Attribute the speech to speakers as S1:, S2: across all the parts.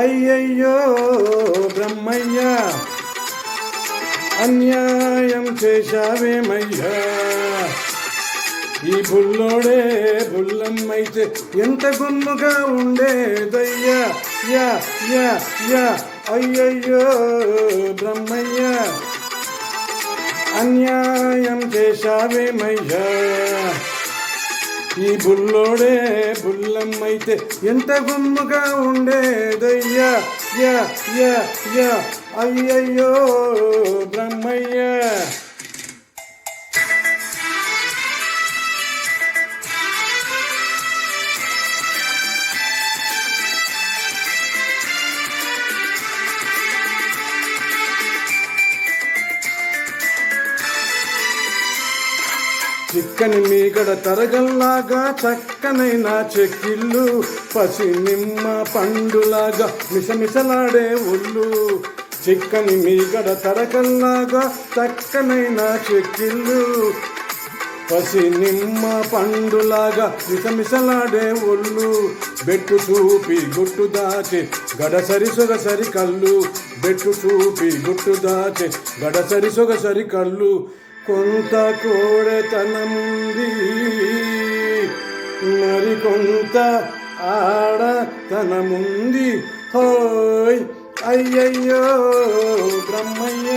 S1: అయ్యయ్యో బ్రహ్మయ్య అన్యాయం చేశావేమయ్యా. ఈ బుల్లోడే బుల్లమ్మైతే ఎంత గుమ్ముగా ఉండేదయ్యా. యా యా యా అయ్యయ్యో బ్రహ్మయ్య అన్యాయం చేశావేమయ్యా. ఈ బుల్లోడే బుల్లమ్మైతే ఎంత గుమ్ముగా ఉండేదయ్యా. యా యా యా అయ్యయ్యో బ్రహ్మయ్య. చిక్కని మీగడ తరగల్లాగా చక్కనైన చెక్కిళ్ళు, పసి నిమ్మ పండులాగా మిసమిసలాడే ఒళ్ళు. చిక్కని మీగడ తరగల్లాగా చక్కనైన చెక్కిళ్ళు, పసి నిమ్మ పండులాగా మిసమిసలాడే ఒళ్ళు. బెట్టు చూపి గుట్టు దాచి గడసరి సొగసరి కళ్ళు, బెట్టు చూపి గుట్టు దాచి గడసరి సొగసరి కళ్ళు. కొంత కోడెతనముంది మరికొంత ఆడతనముంది. హోయ్ అయ్యయ్యో బ్రహ్మయ్య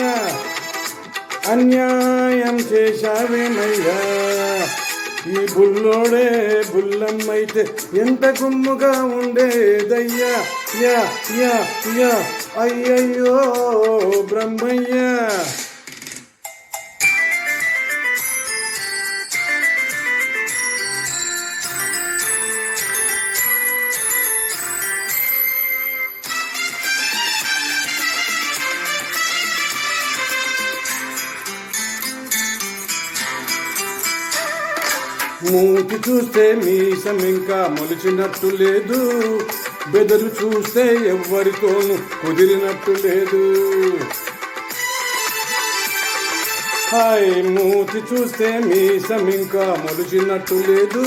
S1: అన్యాయం చేశావేమయ్యా. ఈ బుల్లోడే బుల్లమ్మైతే ఎంత గుమ్ముగా ఉండేదయ్యా. యా యా యా అయ్యయ్యో బ్రహ్మయ్య. మూతి చూస్తే మీసం ఇంకా మొలిచినట్టు లేదు, బెదరు చూస్తే ఎవ్వరితోనూ కుదిరినట్టు లేదు. హాయ్ మూతి చూస్తే మీసం ఇంకా మొలిచినట్టు లేదు,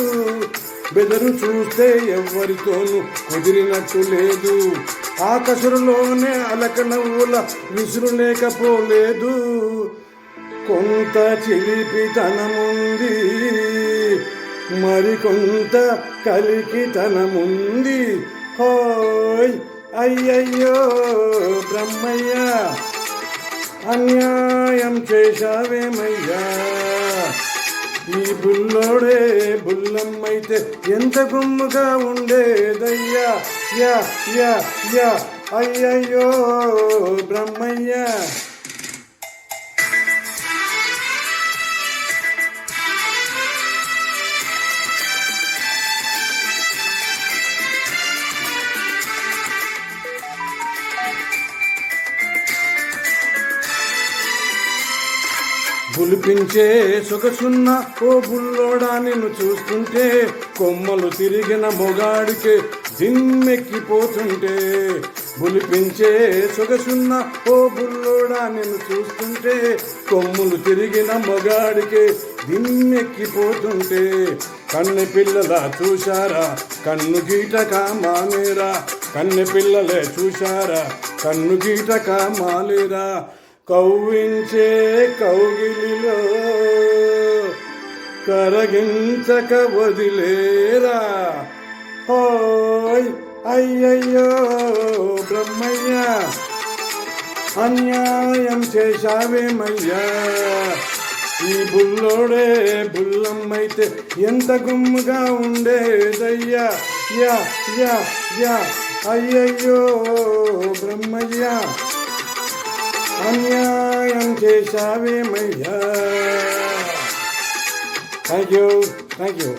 S1: బెదరు చూస్తే ఎవ్వరితోనూ కుదిరినట్టు లేదు. ఆకాశంలోనే అలక నవ్వుల విసురు లేకపోలేదు, కొంత చిలిపితనముంది మరికొంత కలికితనముంది. హోయ్ అయ్యయ్యో బ్రహ్మయ్య అన్యాయం చేశావేమయ్యా. ఈ బుల్లోడే బుల్లమ్మైతే ఎంత గుమ్ముగా ఉండేదయ్యా. యా యా యా అయ్యయ్యో బ్రహ్మయ్య. బులిపించే సొగసున్న ఓ బుల్లోడా నిన్ను చూస్తుంటే, కొమ్మలు తిరిగిన మొగాడికే జిమ్మెక్కిపోతుంటే. బులిపించే సొగసున్న ఓ బుల్లోడా నిన్ను చూస్తుంటే, కొమ్ములు తిరిగిన మొగాడికే దిమ్మెక్కిపోతుంటే. కన్నె పిల్లల చూశారా కన్ను గీటక మానేరా, కన్నె పిల్లలే చూశారా కన్ను గీటక మాలేరా. కవ్వించే కౌగిలిలో కరగించక వదిలేరా. హోయ్ అయ్యయ్యో బ్రహ్మయ్య అన్యాయం చేశావేమయ్యా. ఈ బుల్లోడే బుల్లమ్మైతే ఎంత గుమ్ముగా ఉండేదయ్యా. యా యా యా అయ్యయ్యో బ్రహ్మయ్య అన్యాయం చేశావేమయ్యా. Thank you thank you.